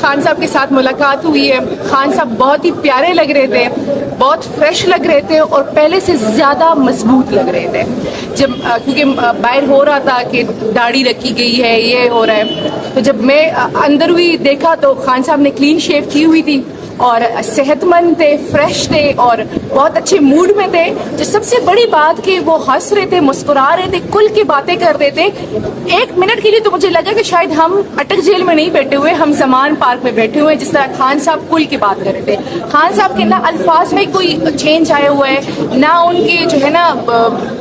खान साहब के साथ मुलाकात हुई है। खान साहब बहुत ही प्यारे लग रहे थे, बहुत फ्रेश लग रहे थे और पहले से ज़्यादा मजबूत लग रहे थे। जब क्योंकि बाहर हो रहा था कि दाढ़ी रखी गई है, ये हो रहा है, तो जब मैं अंदर हुई देखा तो खान साहब ने क्लीन शेव की हुई थी और सेहतमंद थे, फ्रेश थे और बहुत अच्छे मूड में थे। जो सबसे बड़ी बात कि वो हंस रहे थे, मुस्कुरा रहे थे, कुल की बातें कर रहे थे। एक मिनट के लिए तो मुझे लगा कि शायद हम अटक जेल में नहीं बैठे हुए, हम ज़मान पार्क में बैठे हुए हैं, जिस तरह खान साहब कुल की बात कर रहे थे। खान साहब के ना अल्फाज में कोई चेंज आया हुआ है, ना उनके जो है ना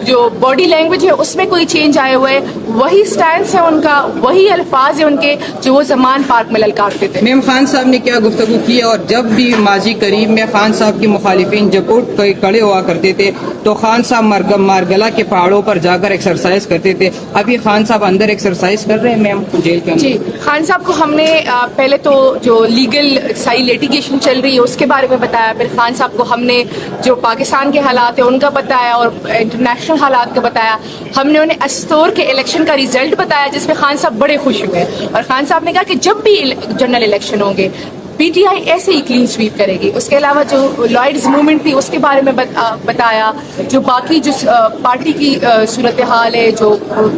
जो बॉडी लैंग्वेज है उसमें कोई चेंज आया हुआ है, वही स्टाइल्स है उनका, वही अल्फाज है उनके जो वो ज़मान पार्क में ललकारते थे। मैम खान साहब ने क्या गुफ्तगू की और जब भी माजी करीब में खान साहब की मुखालिफिन जब उठ खड़े हुआ करते थे तो खान साहब मारगला के पहाड़ों पर जाकर एक्सरसाइज करते थे। अभी खान साहब अंदर एक्सरसाइज कर रहे हैं मैम जेल के अंदर। जी, खान साहब को हमने पहले तो जो लीगल सारी लिटिगेशन चल रही है उसके बारे में बताया, फिर खान साहब को हमने जो पाकिस्तान के हालात है उनका बताया और इंटरनेशनल हालात का बताया। हमने उन्हें अस्तोर के इलेक्शन का रिजल्ट बताया जिसमें खान साहब बड़े खुश हुए और खान साहब ने कहा कि जब भी जनरल इलेक्शन होंगे पीटीआई ऐसे ही क्लीन स्वीप करेगी। उसके अलावा जो लॉयड्स मूवमेंट थी उसके बारे में बताया, जो बाकी जो पार्टी की सूरत हाल है, जो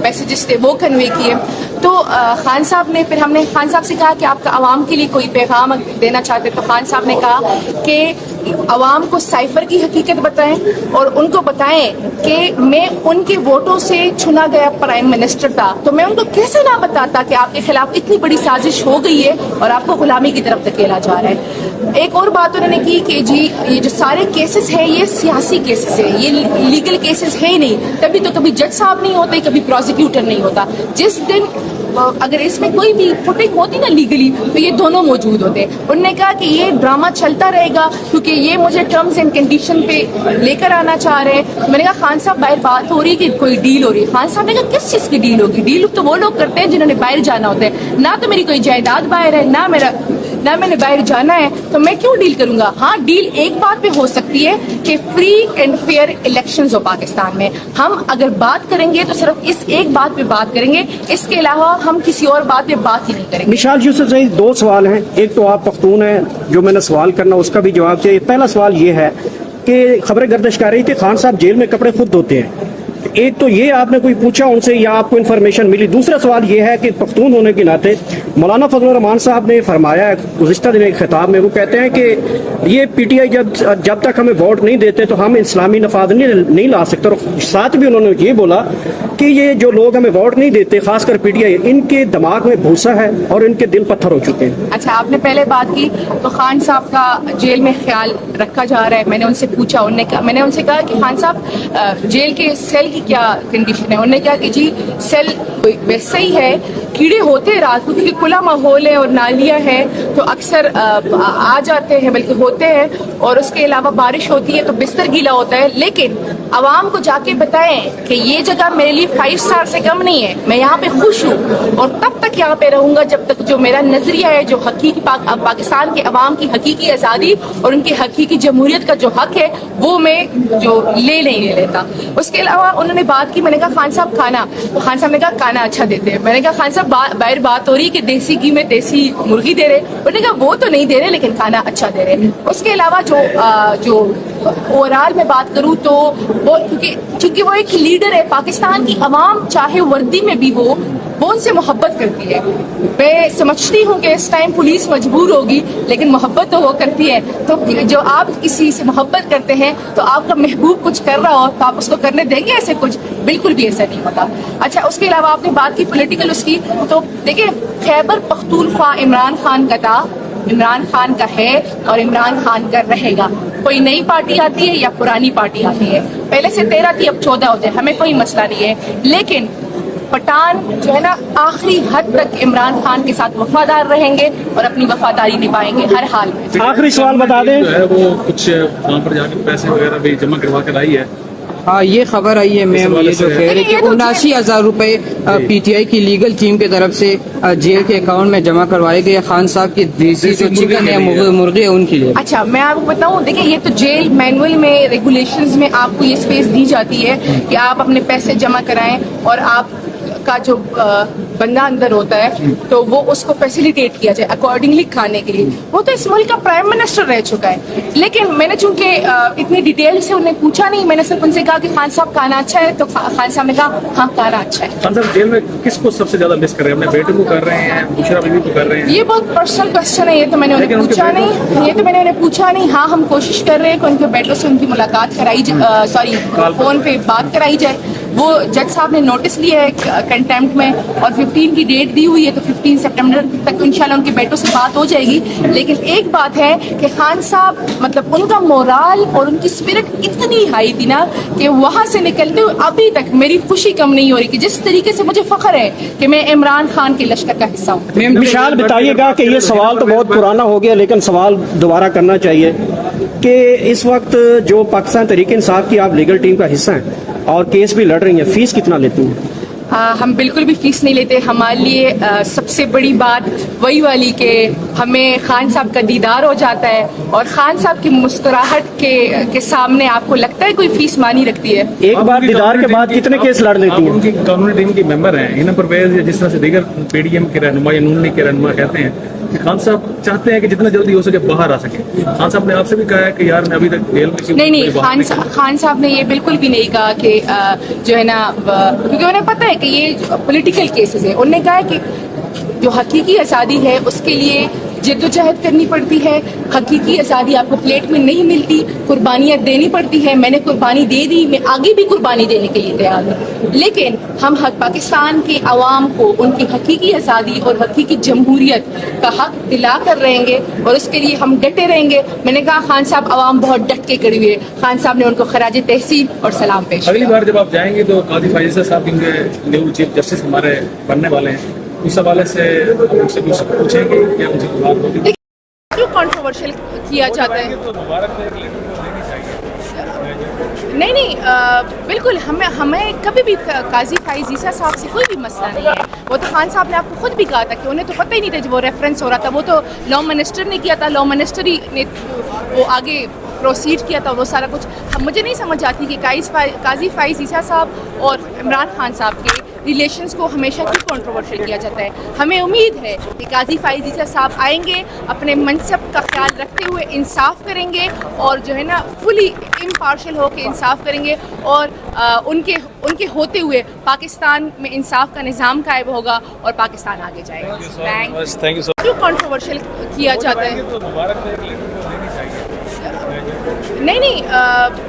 मैसेजेस थे वो कन्वे किए। तो खान साहब ने फिर हमने खान साहब से कहा कि आपका आवाम के लिए कोई पैगाम देना चाहते, तो खान साहब ने कहा कि आवाम को साइफर की हकीकत बताएं और उनको बताएं कि मैं उनके वोटों से चुना गया प्राइम मिनिस्टर था, तो मैं उनको कैसे ना बताता कि आपके खिलाफ इतनी बड़ी साजिश हो गई है और आपको गुलामी की तरफ धकेला जा रहा है। एक और बात उन्होंने की कि जी ये जो सारे केसेस हैं ये सियासी केसेस हैं, ये लीगल केसेस है ही नहीं, तभी तो कभी जज साहब नहीं होते, कभी प्रोसिक्यूटर नहीं होता। जिस दिन अगर इसमें कोई भी फुटिंग होती ना लीगली तो ये दोनों मौजूद होते। उन्होंने कहा कि ये ड्रामा चलता रहेगा क्योंकि ये मुझे टर्म्स एंड कंडीशन पे लेकर आना चाह रहे हैं। मैंने कहा खान साहब बाहर बात हो रही है कि कोई डील हो रही है। खान साहब ने कहा किस चीज़ की डील होगी? डील तो वो लोग करते हैं जिन्होंने बाहर जाना होता है, ना तो मेरी कोई जायदाद बाहर है, ना मैंने बाहर जाना है, तो मैं क्यों डील करूंगा? हाँ, डील एक बात पे हो सकती है कि फ्री एंड फेयर इलेक्शंस हो पाकिस्तान में। हम अगर बात करेंगे तो सिर्फ इस एक बात पे बात करेंगे, इसके अलावा हम किसी और बात पे बात ही नहीं करेंगे। मिसाल यूसुफ सही, दो सवाल हैं। एक तो आप पख्तून हैं, जो मैंने सवाल करना उसका भी जवाब चाहिए। पहला सवाल ये है कि खबरें गर्दिश कर रही थी खान साहब जेल में कपड़े खुद धोते हैं। एक तो ये आपने कोई पूछा उनसे या आपको इन्फॉर्मेशन मिली? दूसरा सवाल ये है कि पख्तून होने के नाते मौलाना फजलुर रहमान साहब ने फरमाया है गुज़िश्ता दिन एक खिताब में, वो कहते हैं कि ये पीटीआई जब तक हमें वोट नहीं देते तो हम इस्लामी नफाज नहीं ला सकते। और साथ भी उन्होंने ये बोला कि ये जो लोग हमें वोट नहीं देते, खासकर पीटीआई, इनके दिमाग में भूसा है और इनके दिल पत्थर हो चुके हैं। अच्छा, आपने पहले बात की तो खान साहब का जेल में ख्याल रखा जा रहा है। मैंने उनसे पूछा, मैंने उनसे कहा कि खान साहब जेल के सेल की क्या कंडीशन है? उन्होंने कहा कि जी सेल वैसे ही है, कीड़े होते हैं रात को क्योंकि खुला माहौल है और नालियाँ हैं तो अक्सर आ जाते हैं, बल्कि होते हैं। और उसके अलावा बारिश होती है तो बिस्तर गीला होता है। लेकिन आवाम को जाके बताएं कि ये जगह मेरे लिए 5 स्टार से कम नहीं है, मैं यहाँ पे खुश हूँ और तब तक यहाँ पे रहूंगा जब तक जो मेरा नजरिया है, जो हकीकी पाकिस्तान के अवाम की हकीकी आज़ादी और उनकी हकीकी जमहूरियत का जो हक है वो मैं जो ले लेता। उसके अलावा उन्होंने बात की, मैंने कहा खान साहब खाना, तो खान साहब ने कहा खाना अच्छा देते हैं। मैंने कहा खान साहब बाहर बात हो रही है कि देसी घी में देसी मुर्गी दे रहे, उन्होंने कहा वो तो नहीं दे रहे लेकिन खाना अच्छा दे रहे। उसके अलावा जो ओवरऑल में बात करूं तो वो क्योंकि वो एक लीडर है, पाकिस्तान की अवाम चाहे वर्दी में भी हो वो उनसे मोहब्बत करती है। मैं समझती हूँ कि इस टाइम पुलिस मजबूर होगी लेकिन मोहब्बत तो वो करती है। तो जो आप किसी से मोहब्बत करते हैं तो आपका महबूब कुछ कर रहा हो तो आप उसको करने देंगे ऐसे? कुछ बिल्कुल भी ऐसा नहीं होता। अच्छा, उसके अलावा आपने बात की पॉलिटिकल उसकी, तो देखिए खैबर पख्तूनख्वा इमरान खान का था, इमरान खान का है और इमरान खान का रहेगा। कोई नई पार्टी आती है या पुरानी पार्टी आती है, पहले से 13 थी अब 14 हो जाए, हमें कोई मसला नहीं है। लेकिन पठान जो है ना आखिरी हद तक इमरान खान के साथ वफादार रहेंगे और अपनी वफादारी निभाएंगे हर हाल में। आखिरी सवाल बता दें, जो है वो कुछ वहाँ पर जाकर पैसे वगैरह भी जमा करवा कर आई है। हाँ, ये खबर आई है मैम, ये जो कह रहे कि 79,000 रुपए पीटीआई की लीगल टीम की तरफ से जेल के अकाउंट में जमा करवाए गए खान साहब की देसी जो चिकन है मुर्गे है उनके लिए। अच्छा, मैं आपको बताऊं, देखिए ये तो जेल मैनुअल में रेगुलेशंस में आपको ये स्पेस दी जाती है कि आप अपने पैसे जमा कराएं और आपका जो बंदा अंदर होता है तो वो उसको फैसिलिटेट किया जाए अकॉर्डिंगली खाने के लिए। वो तो इस मुल्क का प्राइम मिनिस्टर रह चुका है। लेकिन मैंने चूंकि इतनी डिटेल से उन्हें पूछा नहीं, मैंने सिर्फ उनसे कहा कि खान साहब खाना अच्छा है, तो खान साहब ने कहा हाँ खाना अच्छा है। खान साहब जेल में किसको सबसे ज्यादा मिस कर रहे हैं? अपने बेटे को कर रहे हैं, बुशरा बीवी को कर रहे हैं? ये बहुत पर्सनल क्वेश्चन है, ये तो मैंने उन्हें पूछा नहीं, ये तो मैंने उन्हें पूछा नहीं। हाँ, हम कोशिश कर रहे हैं कि उनके बेटों से उनकी मुलाकात कराई सॉरी फोन पे बात कराई जाए। वो जज साहब ने नोटिस लिया है कंटेम्प्ट में और 15 की डेट दी हुई है, तो 15 सितंबर तक इंशाल्लाह उनके बेटों से बात हो जाएगी। लेकिन एक बात है कि खान साहब मतलब उनका मोराल और उनकी स्पिरिट इतनी हाई थी ना कि वहाँ से निकलते हुए अभी तक मेरी खुशी कम नहीं हो रही कि जिस तरीके से मुझे फख्र है कि मैं इमरान खान के लश्कर का हिस्सा हूँ। विशाल बताइएगा कि ये सवाल तो बहुत पुराना हो गया, लेकिन सवाल दोबारा करना चाहिए कि इस वक्त जो पाकिस्तान तहरीक इंसाफ की आप लीगल टीम का हिस्सा हैं और केस भी लड़ रही हैं, फीस कितना लेती हैं? हम बिल्कुल भी फीस नहीं लेते। हमारे लिए सबसे बड़ी बात वही वाली कि हमें खान साहब का दीदार हो जाता है और खान साहब की मुस्कुराहट के सामने आपको लगता है कोई फीस मानी रखती है। एक बार दीदार के बाद कितने केस लड़ लेती हैं? उनकी कानूनी टीम की मेंबर हैं हिना परवेज या जिस तरह से दीगर पीडीएम के रहनुमा या नून लीग के रहनुमा कहते हैं कि खान साहब चाहते हैं कि जितना जल्दी हो सके बाहर आ सके। खान साहब ने आपसे भी कहा है कि यार मैं अभी तक जेल में क्यों नहीं, बाहर खान साहब ने ये बिल्कुल भी नहीं कहा कि जो है ना, क्योंकि उन्हें पता है कि ये पॉलिटिकल केसेस है। उन्होंने कहा कि जो हकीकी आज़ादी है उसके लिए जद्दोजहद करनी पड़ती है, हकीकी आज़ादी आपको प्लेट में नहीं मिलती, कुर्बानियाँ देनी पड़ती है। मैंने कुर्बानी दे दी, मैं आगे भी कुर्बानी देने के लिए तैयार हूँ। लेकिन हम पाकिस्तान के अवाम को उनकी हकीकी आज़ादी और हकीकी जमहूरियत का हक दिला कर रहेंगे और उसके लिए हम डटे रहेंगे। मैंने कहा खान साहब अवाम बहुत डट के खड़ी हुई है। खान साहब ने उनको खराज तहसीन और सलाम पेश किया। अगली बार जब आप जाएंगे तो काजी फाइज़ साहब इनके न्यू चीफ जस्टिस हमारे बनने वाले हैं, उस हवाले से उनसे कुछ पूछेंगे क्या उनसे बात होगी? क्यों कंट्रोवर्शियल किया जाता है? नहीं, बिल्कुल हमें कभी भी काजी फाइज़ ईसा साहब से कोई भी मसला नहीं है। वो तो खान साहब ने आपको खुद भी कहा था कि उन्हें तो पता ही नहीं था जब वो रेफरेंस हो रहा था, वो तो लॉ मिनिस्टर ने किया था, लॉ मिनिस्टर ही ने वो आगे प्रोसीड किया था वो सारा कुछ। मुझे नहीं समझ आती कि काजी फाइज़ ईसा साहब और इमरान खान साहब के रिलेशंस को हमेशा क्यों कंट्रोवर्शियल किया जाता है। हमें उम्मीद है कि काजी फाइज़ ईसा साहब आएंगे, अपने मनसब का ख्याल रखते हुए इंसाफ करेंगे और जो है ना फुली इम्पार्शल हो के इंसाफ करेंगे और उनके होते हुए पाकिस्तान में इंसाफ का निज़ाम कायम होगा और पाकिस्तान आगे जाएगा। Thank you. क्यों कंट्रोवर्शियल किया जाता है? नहीं,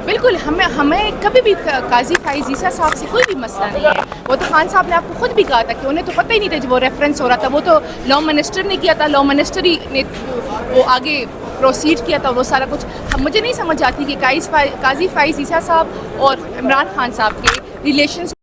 बिल्कुल हमें कभी भी काजी फाइज़ ईसा साहब से कोई भी मसला नहीं है। वो तो खान साहब ने आपको खुद भी कहा था कि उन्हें तो पता ही नहीं था जब वो रेफरेंस हो रहा था, वो तो लॉ मिनिस्टर ने किया था, लॉ मिनिस्टर ही ने वो आगे प्रोसीड किया था वो सारा कुछ। मुझे नहीं समझ आती कि काजी फाइज़ ईसा साहब और इमरान खान साहब के रिलेशंस